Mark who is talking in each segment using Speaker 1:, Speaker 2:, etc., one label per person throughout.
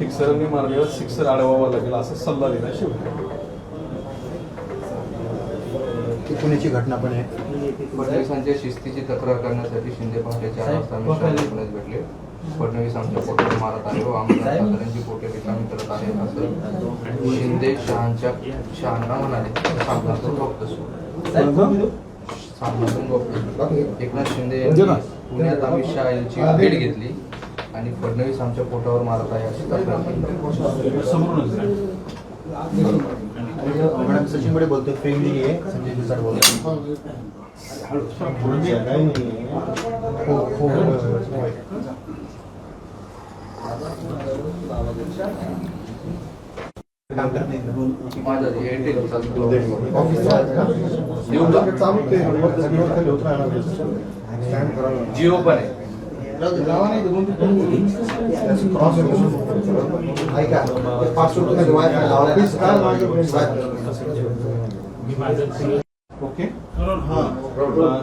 Speaker 1: फिक्सरने मारलेला सिक्सर अडवावा लागेल असा सल्ला दिला शिवसेना.
Speaker 2: पुण्याची घटना पण आहे.
Speaker 3: फडणवीसांच्या शिस्तीची तक्रार करण्यासाठी शिंदे पहाटे 4 वाजता अमित शहा पुण्यात भेटले. फडणवीस आमच्या पोटावर मारत आहे व आमदार साताऱ्यांची पोटे रिकामी करत आहे असं शिंदे शहांना म्हणाले. सामनातून गप्प एकनाथ शिंदे यांनी पुण्यात अमित शहा यांची भेट घेतली आणि फडणवीस आमच्या पोटावर मारत आहे अशी तक्रार केली.
Speaker 2: मॅडम सचिन बडे बोलतोय, प्रेम नाही आहे. संजय दिसाड बोलतोय.
Speaker 3: माझा एअरटेल जिओ पण आहे.
Speaker 1: ओके.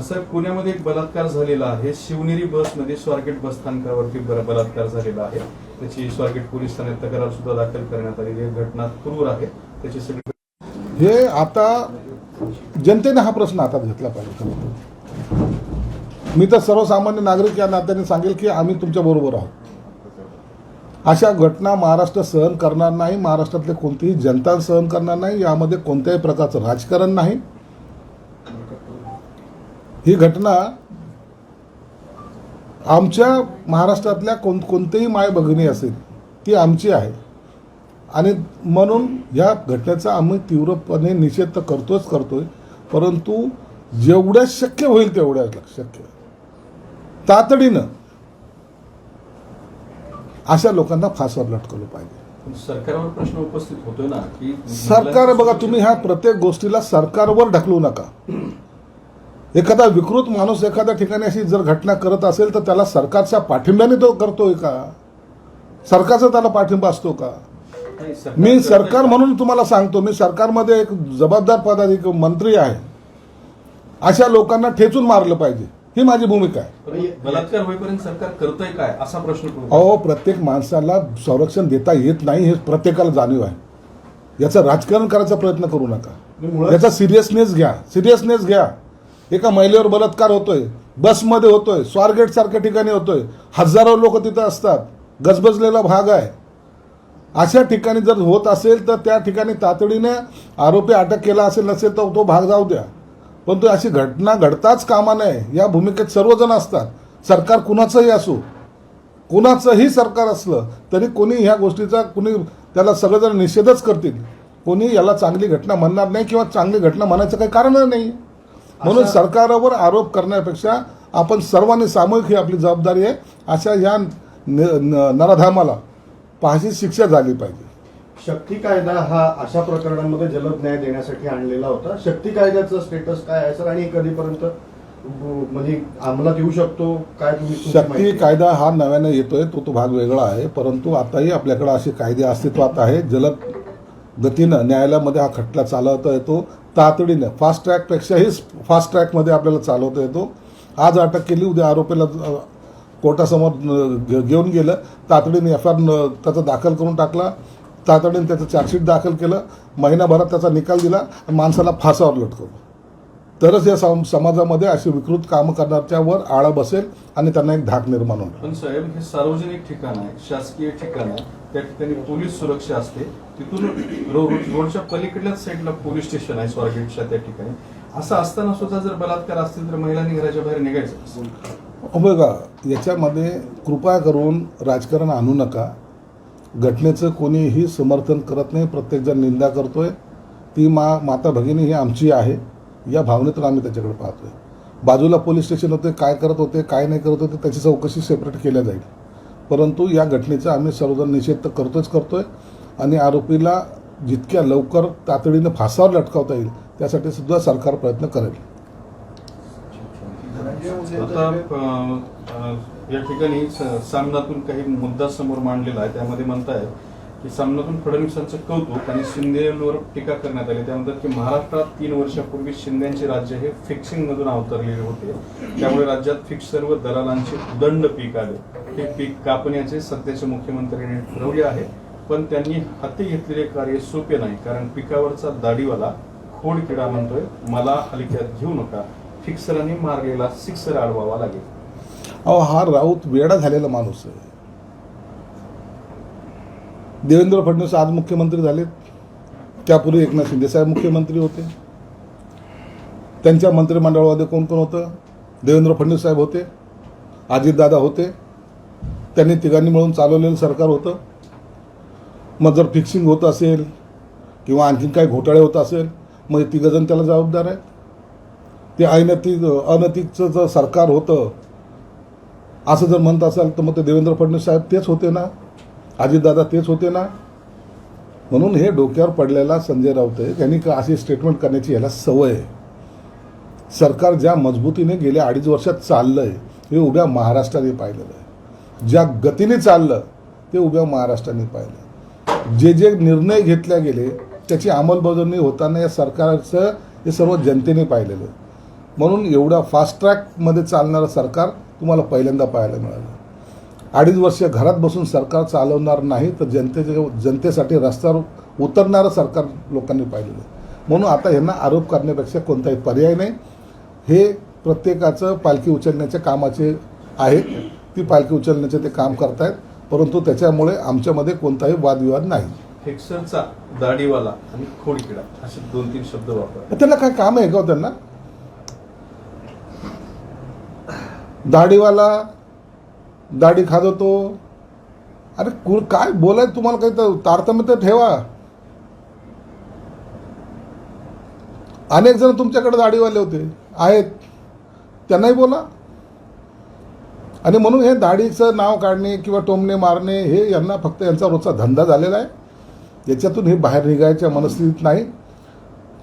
Speaker 1: सर, पुण्यामध्ये एक बलात्कार झालेला आहे. शिवनेरी बसमध्ये स्वारगेट बस स्थानकावरती बलात्कार झालेला आहे. त्याची स्वारगेट पोलीस ठाण्यात तक्रार सुद्धा दाखल करण्यात आलेली आहे. घटना क्रूर आहे. त्याची सगळी
Speaker 4: हे आता जनतेने हा प्रश्न हातात घेतला पाहिजे. मी तर सर्वसामान्य नागरिक या नात्याने सांगेल की आम्ही तुमच्या बरोबर आहोत. अशा घटना महाराष्ट्र सहन करणार नाही. महाराष्ट्रातले कोणतीही जनता सहन करणार नाही. यामध्ये कोणत्याही प्रकारचं राजकारण नाही. ही घटना आमच्या महाराष्ट्रातल्या कोणतेही माय भगिनी असेल ती आमची आहे आणि म्हणून या घटनेचा आम्ही तीव्रपणे निषेध तर करतोय, परंतु जेवढ्या शक्य होईल तेवढ्या शक्य तातडीनं अशा लोकांना फासावर लटकवलं पाहिजे.
Speaker 1: सरकारवर प्रश्न उपस्थित होतोय ना की
Speaker 4: सरकार बघा, तुम्ही ह्या प्रत्येक गोष्टीला सरकारवर ढकलू नका. एखादा विकृत माणूस एखाद्या ठिकाणी अशी जर घटना करत असेल तर त्याला सरकारच्या पाठिंब्याने तो करतोय का? सरकारचा त्याला पाठिंबा असतो का? मी सरकार म्हणून तुम्हाला सांगतो, मी सरकारमध्ये एक जबाबदार पदाधिकारी मंत्री आहे. अशा लोकांना ठेचून मारलं पाहिजे, ही माझी भूमिका आहे.
Speaker 1: बलात्कार होईपर्यंत सरकार करतंय काय असा प्रश्न.
Speaker 4: प्रत्येक माणसाला संरक्षण देता येत नाही हे प्रत्येकाला जाणीव आहे. याचं राजकारण करायचा प्रयत्न करू नका. याचा सिरियसनेस घ्या. एका महिलेवर बलात्कार होतोय, बसमध्ये होतोय, स्वारगेट सारख्या ठिकाणी होतोय, हजारो लोक तिथं असतात, गजबजलेला भाग आहे. अशा ठिकाणी जर होत असेल तर त्या ठिकाणी तातडीने आरोपी अटक केला असेल नसेल तर तो भाग जाऊ द्या, परंतु अशी घटना घडताच कामा नये या भूमिकेत सर्वजण असतात. सरकार कुणाचंही असो, कुणाचंही सरकार असलं तरी कोणी ह्या गोष्टीचा त्याला सगळेजण निषेधच करतील. कोणी याला चांगली घटना म्हणणार नाही किंवा चांगली घटना म्हणायचं काही कारणच नाही. म्हणून सरकारवर आरोप करण्यापेक्षा आपण सर्वांनी सामूहिक ही आपली जबाबदारी आहे. अशा या नराधामाला फाशी शिक्षा झाली पाहिजे.
Speaker 5: शक्ती कायदा हा अशा प्रकरणांमध्ये जलद न्याय देण्यासाठी आणलेला होता. शक्ती कायद्याचं स्टेटस काय आहे सर, आणि कधीपर्यंत म्हणजे अंमलात येऊ शकतो काय?
Speaker 4: शक्ती कायदा हा नव्याने येतोय, तो भाग वेगळा आहे. परंतु आताही आपल्याकडे असे कायदे अस्तित्वात आहे. जलद गतीनं न्यायालयामध्ये हा खटला चालवता येतो. तातडीनं फास्ट ट्रॅकपेक्षाही फास्ट ट्रॅकमध्ये आपल्याला चालवता येतो. आज अटक केली, उद्या आरोपीला कोर्टासमोर घेऊन गेलं, तातडीने FIR त्याचा दाखल करून टाकला, तातडीने त्याचं चार्जशीट दाखल केलं, महिनाभरात त्याचा निकाल दिला आणि माणसाला फासावर लटकवलं. तरच या समाजामध्ये अशी विकृत कामं करण्याच्यावर आळा बसेल आणि त्यांना एक धाक निर्माण होईल.
Speaker 1: पण साहेब, हे सार्वजनिक ठिकाण आहे, शासकीय ठिकाण आहे, त्या ठिकाणी पोलीस सुरक्षा असते. तिथून रोडच्या पलीकडल्याच साईडला पोलीस स्टेशन आहे स्वारगेटच्या त्या ठिकाणी. असं असताना सुद्धा जर बलात्कार असतील तर महिलांनी घराच्या बाहेर निघायचं.
Speaker 4: बघा, याच्यामध्ये कृपा करून राजकारण आणू नका. घटनेचं कोणीही समर्थन करत नाही, प्रत्येकजण निंदा करतोय. ती माता भगिनी ही आमची आहे या भावनेतून आम्ही त्याच्याकडे पाहतोय. बाजूला पोलीस स्टेशन होते, काय करत होते काय नाही करत होते त्याची चौकशी सेपरेट केल्या जाईल. परंतु या घटनेचा आम्ही सर्वजण निषेध तर करतोय आणि आरोपीला जितक्या लवकर तातडीनं फासावर लटकावता येईल त्यासाठी सुद्धा सरकार प्रयत्न करेल.
Speaker 1: आता या ठिकाणी सामनातून काही मुद्दा समोर मांडलेला आहे. त्यामध्ये म्हणताय की सामनातून फडणवीसांचं कौतुक आणि शिंदेवर टीका करण्यात आली. त्यानंतर की महाराष्ट्रात 3 वर्षापूर्वी शिंदेचे राज्य हे फिक्सिंग मधून अवतरलेले होते, त्यामुळे राज्यात फिक्सर व दलालांचे उदंड पीक आले. हे पीक कापण्याचे सध्याच्या मुख्यमंत्र्यांनी ठरवले आहे पण त्यांनी हाती घेतलेले कार्य सोपे नाही, कारण पिकावरचा दाढीवाला खोडकिडा म्हणतोय मला हलक्यात घेऊ नका, फिक्सरांनी मारलेला सिक्सर अडवावा लागेल.
Speaker 4: अहो, हा राऊत वेडा झालेला माणूस आहे. देवेंद्र फडणवीस आज मुख्यमंत्री झालेत, त्यापूर्वी एकनाथ शिंदे साहेब मुख्यमंत्री होते. त्यांच्या मंत्रिमंडळामध्ये कोण कोण होतं? देवेंद्र फडणवीस साहेब होते, अजितदादा होते. त्यांनी तिघांनी मिळून चालवलेलं सरकार होतं. मग जर फिक्सिंग होत असेल किंवा आणखीन काही घोटाळे होत असेल, मग तिघंजण त्याला जबाबदार आहेत. ते अनैतिकचं जर सरकार होतं असं जर म्हणत असाल तर मग ते देवेंद्र फडणवीस साहेब तेच होते ना, अजितदादा तेच होते ना. म्हणून हे डोक्यावर पडलेला संजय राऊत आहे, त्यांनी अशी स्टेटमेंट करण्याची याला सवय आहे. सरकार ज्या मजबूतीने गेल्या 2.5 वर्षात चाललं आहे हे उभ्या महाराष्ट्राने पाहिलेलं आहे. ज्या गतीने चाललं ते उभ्या महाराष्ट्राने पाहिलं. जे जे निर्णय घेतले गेले त्याची अंमलबजावणी होताना या सरकारचं हे सर्व जनतेने पाहिलेलं आहे. म्हणून एवढा फास्ट ट्रॅकमध्ये चालणारं सरकार तुम्हाला पहिल्यांदा पाहायला मिळालं. 2.5 वर्ष घरात बसून सरकार चालवणार नाही तर जनतेसाठी रस्त्यावर उतरणारं सरकार लोकांनी पाहिलेलं आहे. म्हणून आता यांना आरोप करण्यापेक्षा कोणताही पर्याय नाही. हे प्रत्येकाचं पालखी उचलण्याच्या कामाचे आहेत, ती पालखी उचलण्याचे ते काम करतायत, परंतु त्याच्यामुळे आमच्यामध्ये कोणताही वादविवाद नाही.
Speaker 1: फिक्सरचा दाढीवाला आणि खोडकिडा असे 2-3 शब्द वापर.
Speaker 4: त्यांना काय काम आहे का त्यांना? दाढीवाला दाढी खाजवतो. अरे काय बोलायचं तुम्हाला, काही तर तारतम्य तर ठेवा. अनेक जण तुमच्याकडे दाढीवाले होते आहेत, त्यांनाही बोला. आणि म्हणून हे दाढीचं नाव काढणे किंवा टोमणे मारणे हे यांना फक्त यांचा रोजचा धंदा झालेला आहे. याच्यातून हे बाहेर निघायच्या मनस्थितीत नाही.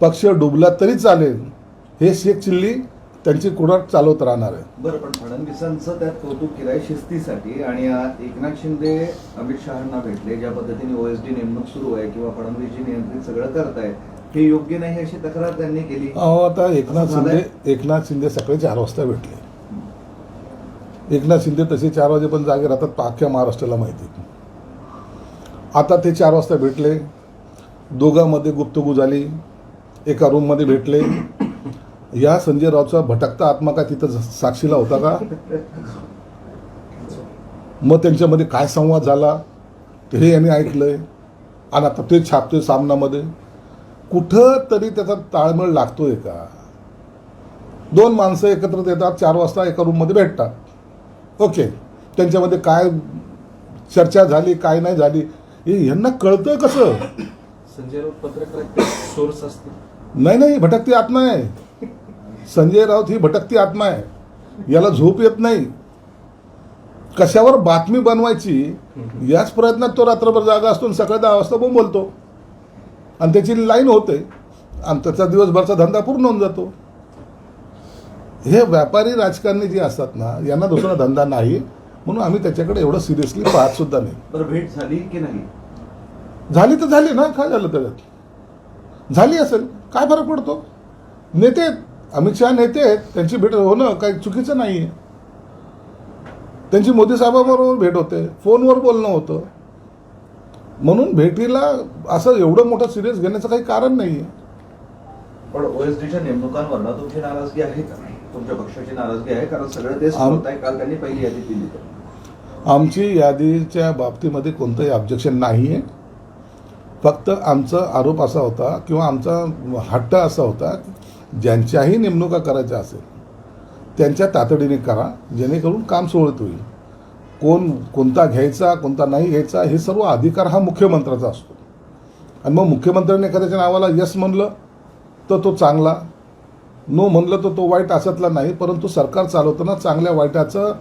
Speaker 4: पक्ष डुबला तरी चालेल, हे शेख चिल्ली त्यांची कुडाट चालवत राहणार आहे.
Speaker 6: बरं, पण फडणवीसांचं त्यात कौतुक केलं आहे शिस्तीसाठी, आणि एकनाथ शिंदे अमित शहांना भेटले, ज्या पद्धतीने OSD नेमणूक सुरू आहे किंवा फडणवीसजी नियंत्रित सगळं करतायत, हे योग्य नाही अशी तक्रार त्यांनी केली.
Speaker 4: आता एकनाथ शिंदे सकाळी 4 वाजता भेटले. एकनाथ शिंदे तसे 4 वाजे पण जागे राहतात, अख्ख्या महाराष्ट्राला माहिती. आता ते 4 वाजता भेटले, दोघांमध्ये गुप्तगू झाली, एका रूममध्ये भेटले. या संजय राऊतचा भटकता आत्मा काय तिथं साक्षीला होता का? मग त्यांच्यामध्ये काय संवाद झाला हे यांनी ऐकलंय, आणि आता ते छापतोय सामनामध्ये. कुठं तरी त्याचा ताळमेळ लागतोय का? 2 माणसं एकत्र येतात, 4 वाजता एका रूममध्ये भेटतात. ओके, त्यांच्यामध्ये काय चर्चा झाली काय नाही झाली हे यांना कळतं कसं?
Speaker 1: संजय राऊत पत्रकारात सोर्स असते.
Speaker 4: नाही, भटकती आत्मा आहे संजय राऊत. ही भटकती आत्मा आहे, याला झोप येत नाही. कशावर बातमी बनवायची याच प्रयत्नात तो रात्रभर जागा असतो, सकाळी 10 वाजता बोलतो, आणि त्याची लाईन होते, आणि त्याचा दिवसभरचा धंदा पूर्ण होऊन जातो. हे व्यापारी राजकारणी जे असतात ना, यांना दुसरा धंदा नाही, म्हणून आम्ही त्याच्याकडे एवढं सिरियसली पाहत सुद्धा नाही.
Speaker 6: बरं, भेट झाली की नाही?
Speaker 4: झाली तर झाली ना, काय झालं त्याच्यात? झाली असेल, काय फरक पडतो? नेते आहेत, अमित शहा नेते आहेत, त्यांची भेट होणं काही चुकीचं नाही आहे. त्यांची मोदी साहेबाबरोबर भेट होते, फोनवर बोलणं होतं. म्हणून भेटीला असं एवढं मोठं सिरियस घेण्याचं काही कारण नाही आहे.
Speaker 6: पण OSDच्या नेमणुकांवरनं तुमची नाराजगी आहे का? तुमच्या पक्षाची नाराजगी आहे? कारण सगळं तेच होत आहे. काल त्यांनी पहिली यादी दिली तर
Speaker 4: आमची यादीच्या बाबतीमध्ये कोणतंही ऑब्जेक्शन नाही आहे. फक्त आमचा आरोप असा होता किंवा आमचा हट्ट असा होता, ज्यांच्याही नेमणुका करायच्या असेल त्यांच्या तातडीने करा, जेणेकरून काम सुरळीत होईल. कोणता घ्यायचा कोणता नाही घ्यायचा हे सर्व अधिकार हा मुख्यमंत्र्याचा असतो. आणि मग मुख्यमंत्र्यांनी एखाद्याच्या नावाला यस म्हणलं तर तो चांगला, नो म्हणलं तर तो वाईट, अशातला नाही. परंतु सरकार चालवताना चांगल्या वाईटाचं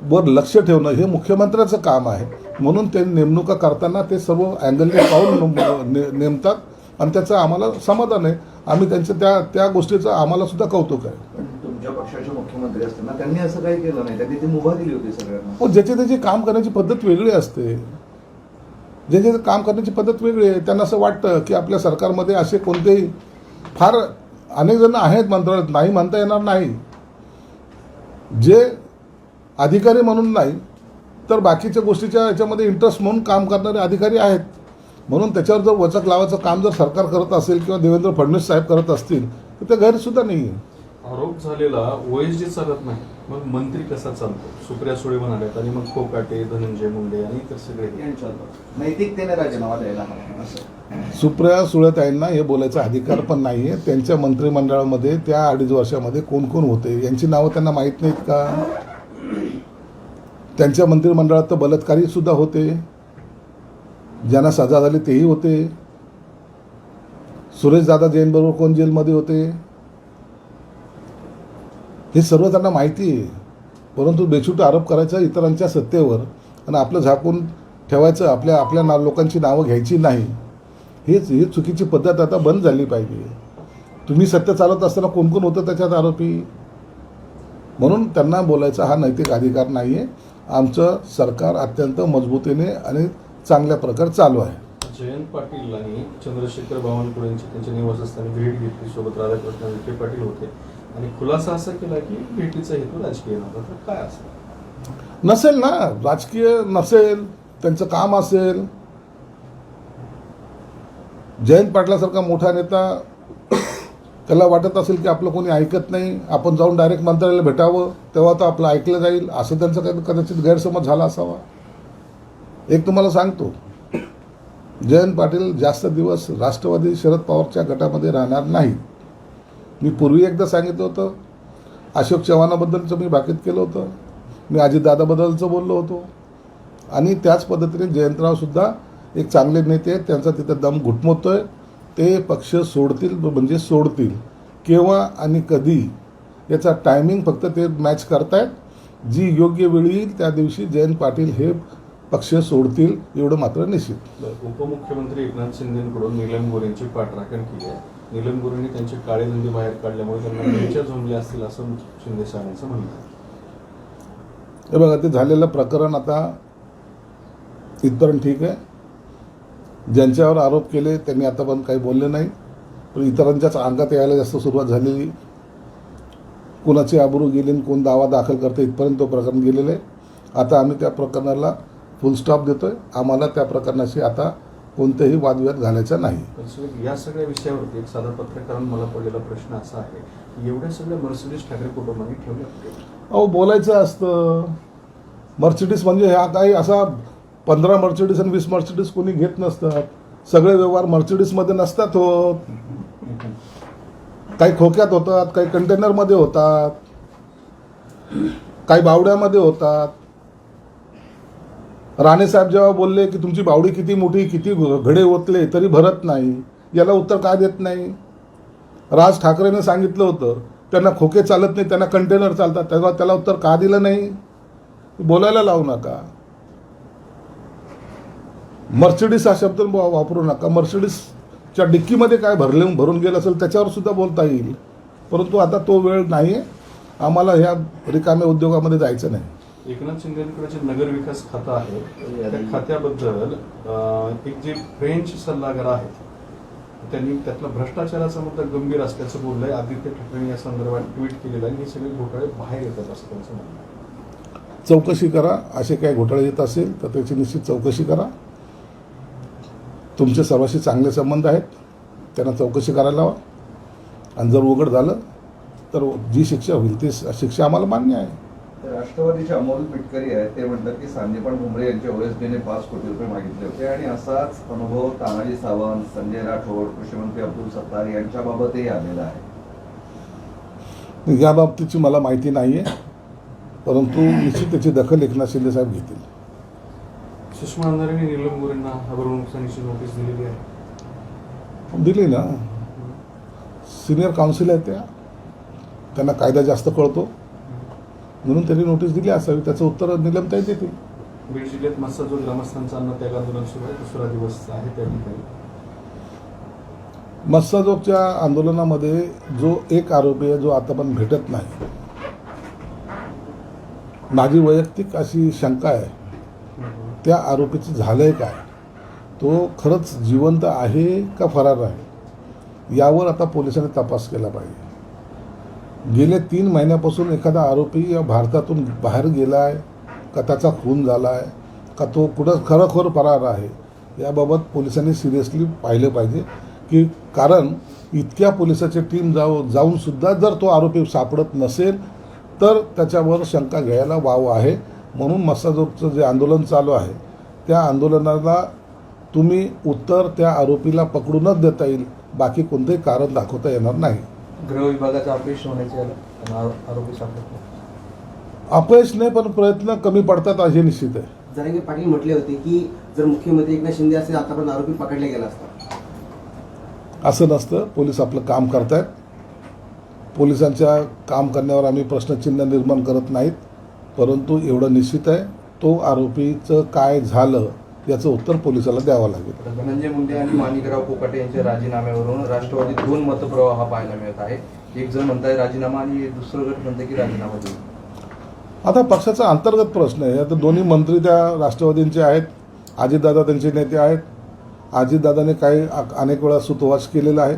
Speaker 4: वर लक्ष ठेवणं हे मुख्यमंत्र्याचं काम आहे. म्हणून ते नेमणुका करताना ते सर्व अँगलने पाहून नेमतात, आणि त्याचं आम्हाला समाधान आहे. आम्ही त्यांच्या त्या गोष्टीचं आम्हाला सुद्धा कौतुक आहे.
Speaker 6: पण तुमच्या पक्षाचे मुख्यमंत्री असताना त्यांनी असं काही केलं नाही, त्यांनी ती मुभा दिली होती सगळ्यांना.
Speaker 4: हो, ज्याची त्याची काम करण्याची पद्धत वेगळी असते. ज्याचे काम करण्याची पद्धत वेगळी आहे. त्यांना असं वाटतं की आपल्या सरकारमध्ये असे कोणतेही फार अनेक जण आहेत मंत्रालयात, नाही म्हणता येणार नाही, जे अधिकारी म्हणून नाही तर बाकीच्या गोष्टीच्या याच्यामध्ये इंटरेस्ट म्हणून काम करणारे अधिकारी आहेत. म्हणून त्याच्यावर जर वचक लावायचं काम जर सरकार करत असेल किंवा देवेंद्र फडणवीस साहेब करत असतील तर ते गैरसुद्धा नाही आहे.
Speaker 1: आरोप झालेला ओएसडी चालत नाही, मग मंत्री कसा चालतो? सुप्रिया सुळे म्हणाल्यात आणि मग कोकाटे, धनंजय मुंडे आणि इतर सगळे.
Speaker 6: नैतिकतेने राजीनामा द्यायला हवा असं.
Speaker 4: सुप्रिया सुळेताईंना हे बोलायचा अधिकार पण नाही आहे. त्यांच्या मंत्रिमंडळामध्ये त्या 2.5 वर्षामध्ये कोण कोण होते यांची नावं त्यांना माहीत नाहीत का? त्यांच्या मंत्रिमंडळात तर बलात्कारी सुद्धा होते, ज्यांना सजा झाली तेही होते. सुरेश दादा जैन बरोबर कोण जेलमध्ये होते हे सर्व त्यांना माहिती आहे. परंतु बेछूट आरोप करायचा इतरांच्या सत्तेवर आणि आपलं झाकून ठेवायचं, आपल्या लोकांची नावं घ्यायची नाही, ही चुकीची पद्धत आता बंद झाली पाहिजे. तुम्ही सत्य चालत असताना कोण कोण होतं त्याच्यात आरोपी, म्हणून त्यांना बोलायचा हा नैतिक अधिकार नाही आहे. आमचं सरकार अत्यंत मजबूतीने आणि चांगल्या प्रकारे चालू आहे.
Speaker 1: जयंत पाटील आणि चंद्रशेखर बावनकुळेंची त्यांच्या निवासस्थानी भेट घेतली, सोबत राधाकृष्ण विखे पाटील होते आणि खुलासा असा केला की भेटीचा हेतू राजकीय नव्हता. तर काय असं
Speaker 4: नसेल ना, राजकीय नसेल, त्यांचं काम असेल. जयंत पाटलासारखा मोठा नेता त्याला वाटत असेल की आपलं कोणी ऐकत नाही, आपण जाऊन डायरेक्ट मंत्र्याला भेटावं तेव्हा तर आपलं ऐकलं जाईल, असं त्यांचा कदाचित गैरसमज झाला असावा. एक तुम्हाला सांगतो, जयंत पाटील जास्त दिवस राष्ट्रवादी शरद पवारच्या गटामध्ये राहणार नाही. मी पूर्वी एकदा सांगितलं होतं, अशोक चव्हाणाबद्दलचं मी भाकीत केलं होतं, मी अजितदादाबद्दलचं बोललो होतो. आणि त्याच पद्धतीने जयंतरावसुद्धा एक चांगले नेते आहेत, त्यांचा तिथं दम घुटमवतोय. ते पक्ष सोडतील म्हणजे सोडतील, केव्हा आणि कधी याचा टायमिंग फक्त ते मॅच करतायत. जी योग्य वेळ येईल त्या दिवशी जयंत पाटील हे पक्ष सोडतील, एवढं मात्र निश्चित.
Speaker 1: उपमुख्यमंत्री एकनाथ शिंदेकडून नीलम गोरेंची पाठराखण केली आहे. नीलम गोरेंनी त्यांचे काळे धंदे बाहेर काढल्यामुळे त्यांना बेंच्या झोंबल्या असतील असं शिंदे साहेबांचं म्हणणं आहे.
Speaker 4: हे बघा, ते झालेलं प्रकरण आता इथपर्यंत ठीक आहे. ज्यांच्यावर आरोप केले त्यांनी आता पण काही बोलले नाही, पण इतरांच्याच अंगात यायला जास्त सुरुवात झालेली. कोणाची आबरू गेली आणि कोण दावा दाखल करते इथपर्यंत तो प्रकरण गेलेलं आहे. आता आम्ही त्या प्रकरणाला फुल स्टॉप देतोय. आम्हाला त्या प्रकरणाशी आता कोणतेही वादविवाद घालायचा नाही.
Speaker 1: पण या सगळ्या विषयावरती एक साधा पत्रकारांना मला पडलेला प्रश्न असा आहे की एवढ्या सगळ्या मर्सिडीज ठाकरे कुटुंबांनी ठेवल्या होत्या.
Speaker 4: अहो, बोलायचं असतं. मर्सिडीज म्हणजे ह्या काही असा 15 मर्सिडीज आणि 20 मर्सिडीज कोणी घेत नसतात. सगळे व्यवहार मर्सिडीजमध्ये नसतात होत. काही खोक्यात होतात, काही कंटेनरमध्ये होतात, काही बावड्यामध्ये होतात. राणेसाहेब जेव्हा बोलले की तुमची बावडी किती मोठी, किती घडे ओतले तरी भरत नाही, याला उत्तर का देत नाही? राज ठाकरेने सांगितलं होतं त्यांना खोके चालत नाही, त्यांना कंटेनर चालतात, तेव्हा त्याला उत्तर का दिलं नाही? बोलायला लावू नका. मर्सिडीज हा शब्द वापरू नका. मर्सिडीजच्या डिक्कीमध्ये काय भरून गेलं असेल त्याच्यावर सुद्धा बोलता येईल, परंतु आता तो वेळ नाही आहे. आम्हाला ह्या रिकाम्या उद्योगामध्ये जायचं नाही.
Speaker 1: एकनाथ शिंदेकडे जे नगर विकास खातं आहे त्या खात्याबद्दल एक जे फ्रेंच सल्लागार आहेत त्यांनी त्यातला भ्रष्टाचाराचा मुद्दा गंभीर असल्याचं बोललंय. आदित्य ठाकरे या संदर्भात ट्विट केलेलं आहे. हे सगळे घोटाळे बाहेर येतात असं त्यांचं म्हणणं आहे.
Speaker 4: चौकशी करा. असे काही घोटाळे येत असेल तर त्याची निश्चित चौकशी करा. तुमचे सर्वांशी चांगले संबंध आहेत, त्यांना चौकशी करायला लावा. आणि जर उघड झालं तर जी शिक्षा होईल ती शिक्षा आम्हाला मान्य आहे.
Speaker 6: राष्ट्रवादीचे अमोल मिटकरी आहेत, ते म्हणतात की संदीपान भुमरे यांच्या ओएसडीने 5 कोटी रुपये मागितले होते आणि असाच अनुभव तानाजी सावंत, संजय राठोड, कृषीमंत्री अब्दुल सत्तार यांच्याबाबतही आलेला आहे.
Speaker 4: या बाबतीची मला माहिती नाही आहे, परंतु निश्चित त्याची दखल एकनाथ शिंदे साहेब घेतील.
Speaker 1: सुषमा अंधारेंनी नीलम गोरेंना अब्रू नुकसानीची नोटीस दिलेली आहे.
Speaker 4: दिली ना, सिनियर काउन्सिल आहे त्यांना कायदा जास्त कळतो म्हणून त्यांनी नोटीस दिली असावी. त्याचं उत्तर निलमताई देतील.
Speaker 1: बीड जिल्ह्यात मस्साजोग ग्रामस्थांचं अन्नत्याग आंदोलन सुरू आहे. 2रा दिवस आहे त्या ठिकाणी.
Speaker 4: मस्साजोगच्या आंदोलनामध्ये जो एक आरोपी आहे जो आता पण भेटत नाही, माझी वैयक्तिक अशी शंका आहे त्या आरोपीचं झालंय काय, तो खरंच जिवंत आहे का फरार आहे, यावर आता पोलिसांनी तपास केला पाहिजे. गेले 3 महिन्यापासून एखादा आरोपी या भारतातून बाहेर गेला आहे का, त्याचा खून झाला आहे का, तो कुठं खरोखर फरार आहे, याबाबत पोलिसांनी सिरियसली पाहिलं पाहिजे की कारण इतक्या पोलिसाची टीम जाऊनसुद्धा जर तो आरोपी सापडत नसेल तर त्याच्यावर शंका घ्यायला वाव आहे. म्हणून मस्साजोगचं जे आंदोलन चालू आहे त्या आंदोलनाला तुम्ही उत्तर त्या आरोपीला पकडूनच देता येईल, बाकी कोणतेही कारण दाखवता येणार नाही.
Speaker 3: गृह विभागाचं अपयश होण्याचे आरोपी सापडत नाही.
Speaker 4: अपयश नाही पण प्रयत्न कमी पडतात हे निश्चित आहे.
Speaker 2: जरांगे पाटील म्हटले होते की जर मुख्यमंत्री एकनाथ शिंदे असेल आतापर्यंत आरोपी पकडले गेला असता.
Speaker 4: असं नसतं. पोलीस आपलं काम करतायत. पोलिसांच्या काम करण्यावर आम्ही प्रश्नचिन्ह निर्माण करत नाहीत, परंतु एवढं निश्चित आहे तो आरोपीचं काय झालं याचं उत्तर पोलिसाला द्यावं लागेल.
Speaker 3: धनंजय मुंडे आणि माणिकराव कोकाटे यांच्या राजीनाम्यावरून राष्ट्रवादीत 2 मतप्रवाह पाहायला मिळत आहे. एक जण म्हणताय राजीनामा आणि दुसरं गट म्हणताय की राजीनामा देऊ.
Speaker 4: आता पक्षाचा अंतर्गत प्रश्न आहे. आता दोन्ही मंत्री त्या राष्ट्रवादींचे आहेत, अजितदादा त्यांचे नेते आहेत. अजितदादाने काही अनेक वेळा सुतोवाच केलेला आहे,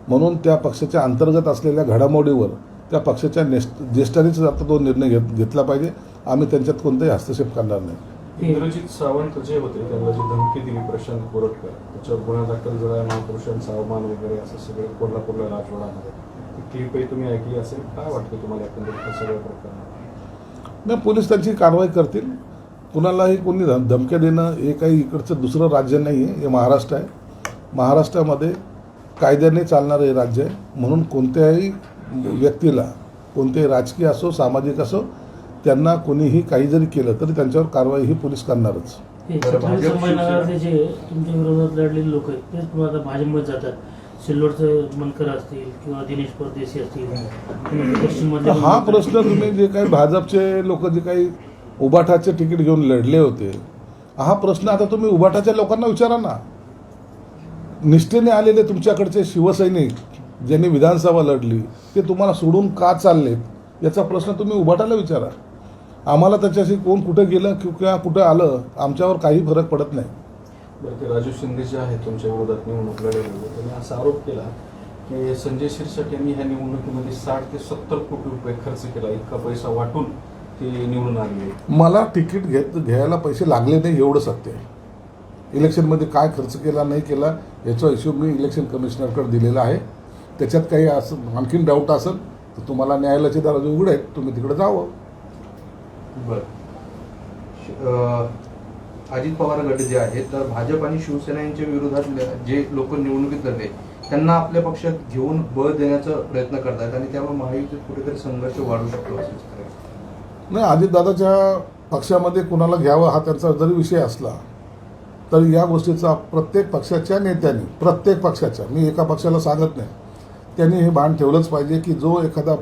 Speaker 4: म्हणून त्या पक्षाच्या अंतर्गत असलेल्या घडामोडीवर त्या पक्षाच्या ज्येष्ठांनीच आता तो निर्णय घेतला पाहिजे. आम्ही त्यांच्यात कोणताही हस्तक्षेप करणार नाही.
Speaker 1: इंद्रजित सावंत जे होते त्यांना जी धमकी दिली प्रशांत कोरटकर, त्याच्यावर गुन्हा दाखल झाला, महापुरुषांचा अवमान वगैरे असं सगळं कोल्हापूरला राजवाडामध्ये क्लिपही तुम्ही ऐकली असेल. काय वाटतं तुम्हाला एकंदरीत सगळ्या प्रकरणात?
Speaker 4: नाही, पोलीस त्यांची कारवाई करतील. कुणालाही कोणी धमक्या देणं हे काही इकडचं दुसरं राज्य नाही आहे, हे महाराष्ट्र आहे. महाराष्ट्रामध्ये कायद्याने चालणारं हे राज्य आहे, म्हणून कोणत्याही व्यक्तीला, कोणतेही राजकीय असो सामाजिक असो, त्यांना कोणीही काही जरी केलं तरी त्यांच्यावर कारवाई ही पोलीस करणारच.
Speaker 7: हे छत्रपती संभाजीनगरचे जे तुमच्या विरोधात लढलेले लोक आहेत तेच पुन्हा आता भाजपमध्ये जातात. सिल्लोडचं मनकर असतील किंवा दिनेश परदेशी असतील, पश्चिममधले
Speaker 4: हा प्रश्न तुम्ही जे काही भाजपचे लोक जे काही उबाठाचे तिकीट घेऊन लढले होते, हा प्रश्न आता तुम्ही उबाठाच्या लोकांना विचारा ना. निष्ठेने आलेले तुमच्याकडचे शिवसैनिक ज्यांनी विधानसभा लढली ते तुम्हाला सोडून का चाललेत याचा प्रश्न तुम्ही उबाटाला विचारा. आम्हाला त्याच्याशी कोण कुठं गेलं किंवा कुठं आलं आमच्यावर काही फरक पडत नाही.
Speaker 1: बरं, ते राजू शिंदे जे आहेत तुमच्या विरोधात निवडणूक लढवली, त्यांनी असा आरोप केला की संजय शिरसाट यांनी ह्या निवडणुकीमध्ये 60 ते 70 कोटी रुपये खर्च केला, इतका पैसा वाटून ते निवडून आले.
Speaker 4: मला तिकीट घ्यायला पैसे लागले नाही एवढं सत्य आहे. इलेक्शनमध्ये काय खर्च केला नाही केला याचा हिशोब मी इलेक्शन कमिशनरकडे दिलेला आहे. त्याच्यात काही असं आणखीन डाऊट असेल तर तुम्हाला न्यायालयाचे दरवाजे उघडे आहेत, तुम्ही तिकडे जावं.
Speaker 3: अजित पवार गट जे आहेत तर भाजप आणि शिवसेना यांच्या विरोधात जे लोक निवडणुकीत लढले त्यांना आपल्या पक्षात घेऊन बळ देण्याचा प्रयत्न करतात आणि त्यामुळे महायुतीत कुठेतरी संघर्ष वाढू शकतो असं
Speaker 4: नाही. अजितदादाच्या पक्षामध्ये कुणाला घ्यावं हा त्यांचा जरी विषय असला तर या गोष्टीचा प्रत्येक पक्षाच्या नेत्यांनी, प्रत्येक पक्षाच्या, मी एका पक्षाला सांगत नाही, त्यांनी हे भान ठेवलंच पाहिजे की जो एखादा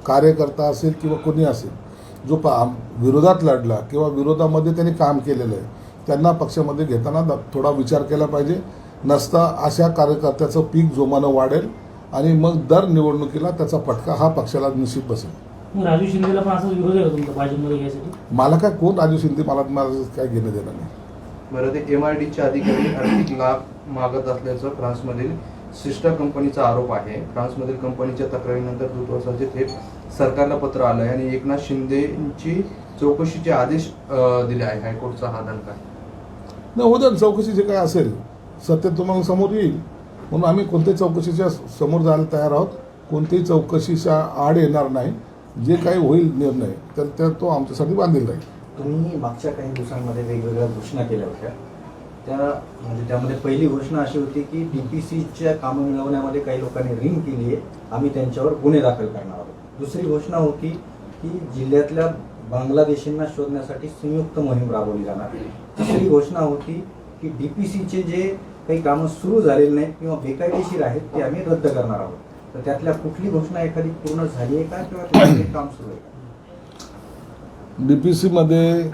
Speaker 4: कार्यकर्ता असेल किंवा कोणी असेल जो विरोधात लढला किंवा विरोधामध्ये त्यांनी काम केलेलं आहे त्यांना पक्षामध्ये घेताना थोडा विचार केला पाहिजे. नसता अशा कार्यकर्त्याचं पीक जोमानं वाढेल आणि मग दर निवडणुकीला त्याचा फटका हा पक्षाला निश्चित बसेल.
Speaker 7: मग राजू शिंदेला पण असाच विरोध आहे का तुमचा भाजपमध्ये घ्यायसाठी?
Speaker 4: मला काय कोण राजू शिंदे, मला काय घेणं देणं नाही.
Speaker 3: बरं, ते MIDचे अधिकारी आर्थिक लाभ मागत असल्याचं फ्रान्समधील सिस्टर कंपनीचा आरोप आहे. फ्रान्समधील कंपनीच्या तक्रारीनंतर दूतावासाचे थेट सरकारला पत्र आलंय आणि एकनाथ शिंदेची चौकशीचे आदेश दिले आहे. हायकोर्टचा हा दणका
Speaker 4: नाही, होऊ द्या चौकशी जे काय असेल सत्य तुम्हाला समोर येईल, म्हणून आम्ही कोणत्याही चौकशीच्या समोर जायला तयार आहोत. कोणत्याही चौकशीच्या आड येणार नाही. जे काही होईल निर्णय तर तो आमच्यासाठी बांधील राहील.
Speaker 2: तुम्ही मागच्या काही दिवसांमध्ये वेगवेगळ्या घोषणा केल्या होत्या. म्हणजे त्यामध्ये पहिली घोषणा अशी होती की DPCच्या कामं मिळवण्यामध्ये काही लोकांनी रिंग केली आहे, आम्ही त्यांच्यावर गुन्हे दाखल करणार आहोत. दुसरी घोषणा होती की जिल्ह्यातल्या बांगलादेशींना शोधण्यासाठी संयुक्त मोहीम राबवली जाणार. तिसरी घोषणा होती की DPCचे जे काही कामं सुरू झालेली नाहीत किंवा बेकायदेशीर आहेत ते आम्ही रद्द करणार आहोत. तर त्यातल्या कुठली घोषणा एखादी पूर्ण झाली आहे का किंवा काम सुरू आहे का?
Speaker 4: DPCमध्ये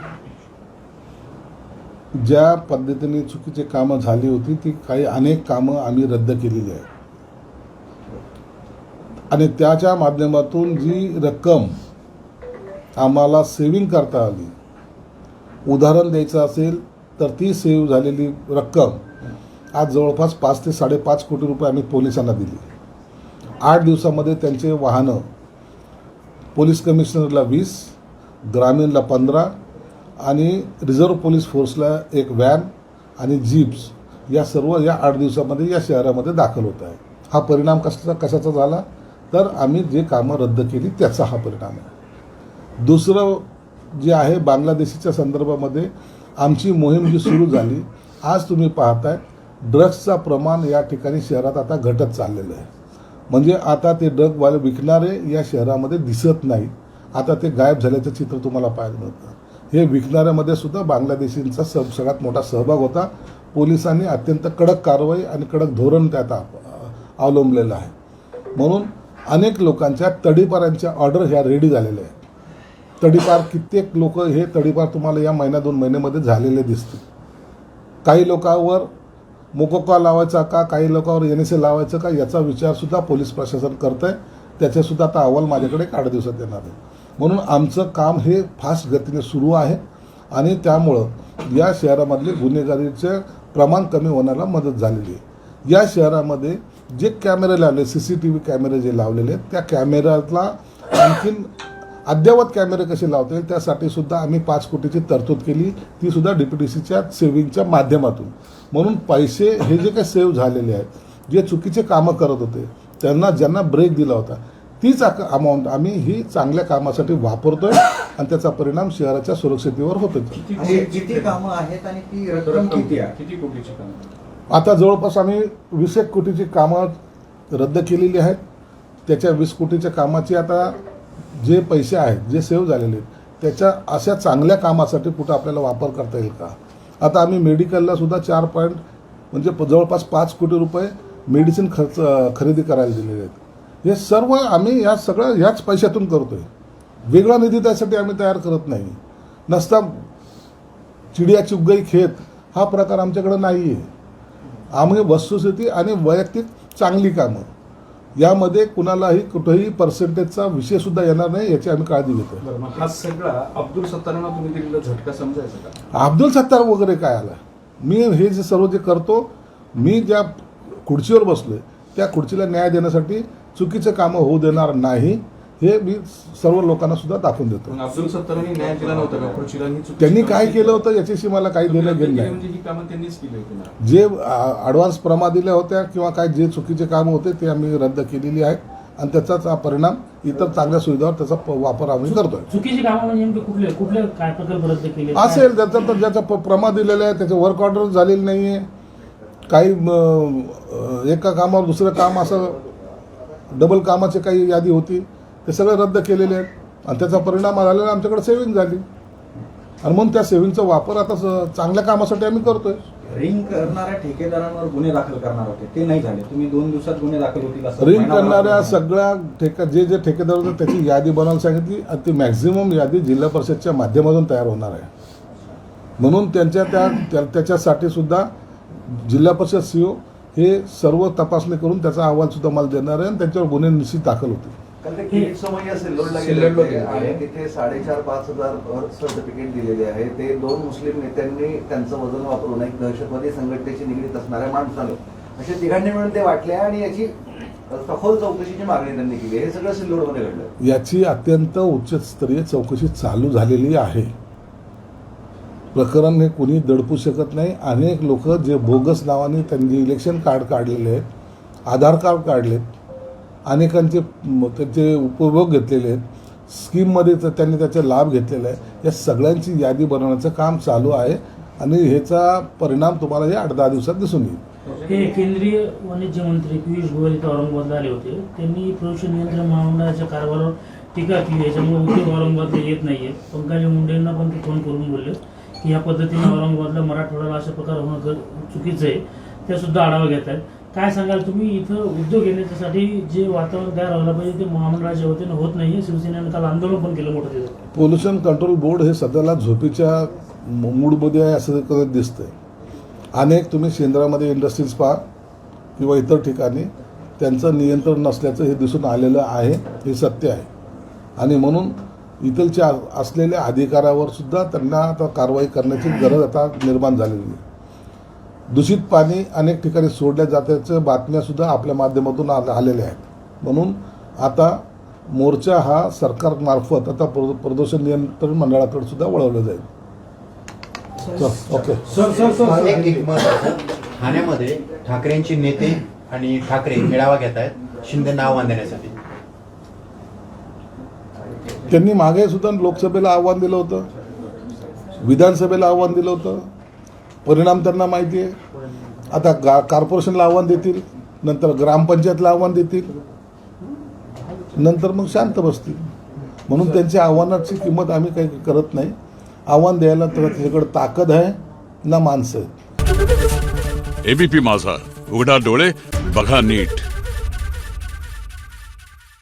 Speaker 4: ज्या पद्धतीने चुकीची कामं झाली होती ती अनेक कामं आम्ही रद्द केलेली आहेत आणि त्याच्या माध्यमातून जी रक्कम आम्हाला सेव्हिंग करता आली, उदाहरण द्यायचं असेल तर ती सेव्ह झालेली रक्कम आज जवळपास 5 ते 5.5 कोटी रुपये आम्ही पोलिसांना दिली. 8 दिवसामध्ये त्यांचे वाहनं पोलीस कमिशनरला 20, ग्रामीणला 15 आणि रिझर्व्ह पोलीस फोर्सला एक व्हॅन आणि जीप्स या सर्व या 8 दिवसामध्ये या शहरामध्ये दाखल होत आहे. हा परिणाम कशाचा झाला तर आम्ही जे कामं रद्द केली त्याचा हा परिणाम आहे. दुसरं जे आहे बांगलादेशीच्या संदर्भामध्ये आमची मोहीम जी सुरू झाली, आज तुम्ही पाहताय ड्रग्सचं प्रमाण या ठिकाणी शहरात आता घटत चाललेलं आहे. म्हणजे आता ते ड्रगवाले विकणारे या शहरामध्ये दिसत नाही. आता ते गायब झाल्याचं चित्र तुम्हाला पाहायला मिळतं. हे विकणाऱ्यामध्ये सुद्धा बांगलादेशींचा सगळ्यात मोठा सहभाग होता. पोलिसांनी अत्यंत कडक कारवाई आणि कडक धोरण त्यात अवलंबलेलं आहे. म्हणून अनेक लोकांच्या तडीपारांच्या ऑर्डर ह्या रेडी झालेल्या आहेत. तडीपार कित्येक लोक हे तडीपार तुम्हाला या महिना 2 महिन्यामध्ये झालेले दिसतील. काही लोकांवर मोकोका लावायचा का, काही लोकांवर NSA लावायचं का याचा विचारसुद्धा पोलीस प्रशासन करत आहे. त्याच्यासुद्धा आता अहवाल माझ्याकडे 8 दिवसात येणार आहे. म्हणून आमचं काम हे फास्ट गतीने सुरू आहे आणि त्यामुळं या शहरामधले गुन्हेगारीचे प्रमाण कमी होण्याला मदत झालेली आहे. या शहरामध्ये जे कॅमेरे लावले, CCTV कॅमेरे जे लावलेले आहेत, त्या कॅमेऱ्याला आणखीन अद्ययावत कॅमेरे कसे लावता येईल त्यासाठी सुद्धा आम्ही 5 कोटीची तरतूद केली, ती सुद्धा DPTCच्या सेव्हिंगच्या माध्यमातून. म्हणून पैसे हे जे काही सेव्ह झालेले आहेत, जे चुकीचे कामं करत होते त्यांना ज्यांना ब्रेक दिला होता, तीच अमाऊंट आम्ही ही चांगल्या कामासाठी वापरतोय आणि त्याचा परिणाम शहराच्या सुरक्षिततेवर होतो.
Speaker 2: किती कामं आहेत आणि ती रक्कम किती आहे?
Speaker 1: किती कोटीची कामं?
Speaker 4: आता जवळपास आम्ही 20 कोटीची कामं रद्द केलेली आहेत. त्याच्या 20 कोटीच्या कामाची आता जे पैसे आहेत जे सेव्ह झालेले आहेत त्याच्या अशा चांगल्या कामासाठी कुठं आपल्याला वापर करता येईल का. आता आम्ही मेडिकलला सुद्धा 4 पॉईंट म्हणजे जवळपास 5 कोटी रुपये मेडिसिन खरेदी करायला दिलेले आहेत. हे सर्व आम्ही या सगळ्या ह्याच पैशातून करतोय. वेगळा निधी त्यासाठी आम्ही तयार करत नाही. नसता चिडिया चुग गई खेत हा प्रकार आमच्याकडे नाही आहे. आम्ही वस्तुस्थिती आणि वैयक्तिक चांगली कामं यामध्ये कुणालाही कुठेही पर्सेंटेजचा विषय सुद्धा येणार नाही याची आम्ही काळजी घेतो.
Speaker 1: बरं, मग हा सगळा अब्दुल सत्तारांना तुम्ही दिलेला झटका समजायचा का?
Speaker 4: अब्दुल सत्तार वगैरे काय आला. मी हे जे सर्व जे करतो, मी ज्या खुर्चीवर बसलोय त्या खुर्चीला न्याय देण्यासाठी चुकीचं कामं होऊ देणार नाही हे मी सर्व लोकांना सुद्धा दाखवून देतो.
Speaker 1: मग अब्दुल सत्तारांनी न्याय दिला नव्हता का खुर्चीला? ही चुकीची
Speaker 4: त्यांनी
Speaker 1: कामं
Speaker 4: काय
Speaker 1: केली.
Speaker 4: केलं होतं याच्याशी मला काही देणं घेणं नाही.
Speaker 1: म्हणजे ही कामं त्यांनीच केली होती ना?
Speaker 4: जे ॲडव्हान्स प्रमा दिल्या होत्या किंवा काय जे चुकीचे कामं होते ते आम्ही रद्द केलेली आहेत आणि त्याचाच हा परिणाम इतर चांगल्या सुविधावर त्याचा वापर आम्ही करतोय.
Speaker 7: चुकीची कामं म्हणजे नेमके कुठले कुठले काय प्रकल्प रद्द केले?
Speaker 4: असेल त्याचा तर ज्याचा प्रमा दिलेला आहे त्याचे वर्क ऑर्डर झालेली नाही आहे. काही एका कामावर दुसरं काम असं डबल कामाची काही यादी होती ते सगळे रद्द केलेले आहेत आणि त्याचा परिणाम झालेला आमच्याकडे सेव्हिंग झाली आणि म्हणून त्या सेव्हिंगचा वापर आता चांगल्या कामासाठी आम्ही करतोय.
Speaker 2: रिंग करणाऱ्या ठेकेदारांवर गुन्हे दाखल करणार होते, ते नाही झाले. तुम्ही 2 दिवसात गुन्हे दाखल होतील असं
Speaker 4: रिंग
Speaker 2: महिनाभरात
Speaker 4: करणाऱ्या
Speaker 2: नाही.
Speaker 4: सगळ्या जे ठेकेदार होते त्याची यादी बनवायला सांगितली आणि ती मॅक्झिमम यादी जिल्हा परिषदच्या माध्यमातून तयार होणार आहे. म्हणून त्याच्यासाठी सुद्धा जिल्हा परिषद CO हे सर्व तपासणी करून त्याचा अहवाल सुद्धा मला देणार आहे आणि त्याच्यावर गुन्हे निश्चित दाखल होतील.
Speaker 6: कारण ते किरीट समय्या सिल्लोडला गेले
Speaker 3: सिल्लोडला
Speaker 6: होते
Speaker 3: गेले.
Speaker 6: आणि तिथे 4,500-5,000 बर्थ सर्टिफिकेट दिलेले आहे. ते 2 मुस्लिम नेत्यांनी त्यांचं वजन वापरून एक दहशतवादी संघटनेशी निगडीत असणाऱ्या माणसानं अशा तिघांनी मिळून ते वाटले आणि याची सखोल चौकशीची मागणी त्यांनी केली. हे सगळं सिल्लोडमध्ये घडलं.
Speaker 4: याची अत्यंत उच्चस्तरीय चौकशी चालू झालेली आहे. प्रकरण हे कोणी दडपू शकत नाही. अनेक लोक जे बोगस नावाने त्यांनी इलेक्शन कार्ड काढलेले आहेत, आधार कार्ड काढलेत, अनेकांचे त्याचे उपभोग घेतलेले आहेत, स्कीममध्ये त्यांनी त्याचे लाभ घेतलेले आहे, या सगळ्यांची यादी बनवण्याचं काम चालू आहे आणि ह्याचा परिणाम तुम्हाला हे 8-10 दिवसात दिसून येईल.
Speaker 7: हे केंद्रीय वाणिज्य मंत्री पियुष गोयल इथं औरंगाबादला आले होते. त्यांनी प्रदूषण नियंत्रण महामंडळाच्या कारभारावर टीका केली. याच्यामुळे उद्योग औरंगाबादला येत नाहीये. पंकजा मुंडेंना पण ते फोन करून बोलले की या पद्धतीने औरंगाबादला मराठवाड्याला अशा प्रकार होणं चुकीचं आहे. ते सुद्धा आढावा घेत आहेत. काय सांगाल तुम्ही, इथं उद्योग येण्यासाठी जे वातावरण तयार व्हायला पाहिजे ते महामंडळाच्या वतीनं होत नाहीये. शिवसेनेनं काल आंदोलन पण केलं मोठं तिथं.
Speaker 4: पोल्युशन कंट्रोल बोर्ड हे सध्याला झोपेच्या मूडमध्ये आहे असं कधी दिसतंय. अनेक तुम्ही शेंद्रामध्ये इंडस्ट्रीज पहा किंवा इतर ठिकाणी त्यांचं नियंत्रण नसल्याचं हे दिसून आलेलं आहे. हे सत्य आहे आणि म्हणून इथलच्या असलेल्या अधिकाऱ्यावर सुद्धा त्यांना आता कारवाई करण्याची गरज आता निर्माण झालेली आहे. दूषित पाणी अनेक ठिकाणी सोडल्या जात्याच्या बातम्यासुद्धा आपल्या माध्यमातून आलेल्या आहेत. म्हणून आता मोर्चा हा सरकारमार्फत आता प्रदूषण नियंत्रण मंडळाकडे सुद्धा वळवला जाईल. ओके
Speaker 8: एक मत आहे. ठाण्यामध्ये ठाकरेंची नेते आणि ठाकरे मेळावा घेत आहेत शिंदेना आव्हान देण्यासाठी.
Speaker 4: त्यांनी मागे सुद्धा लोकसभेला आव्हान दिलं होतं, विधानसभेला आव्हान दिलं होतं. परिणाम त्यांना माहिती आहे. आता कॉर्पोरेशनला आव्हान देतील, नंतर ग्रामपंचायतला आव्हान देतील, नंतर मग शांत बसतील. म्हणून त्यांच्या आव्हानाची किंमत आम्ही काही करत नाही. आव्हान द्यायला तर त्याच्याकडे ताकद आहे ना माणसं आहेत.
Speaker 9: एबीपी माझा, उघडा डोळे बघा नीट.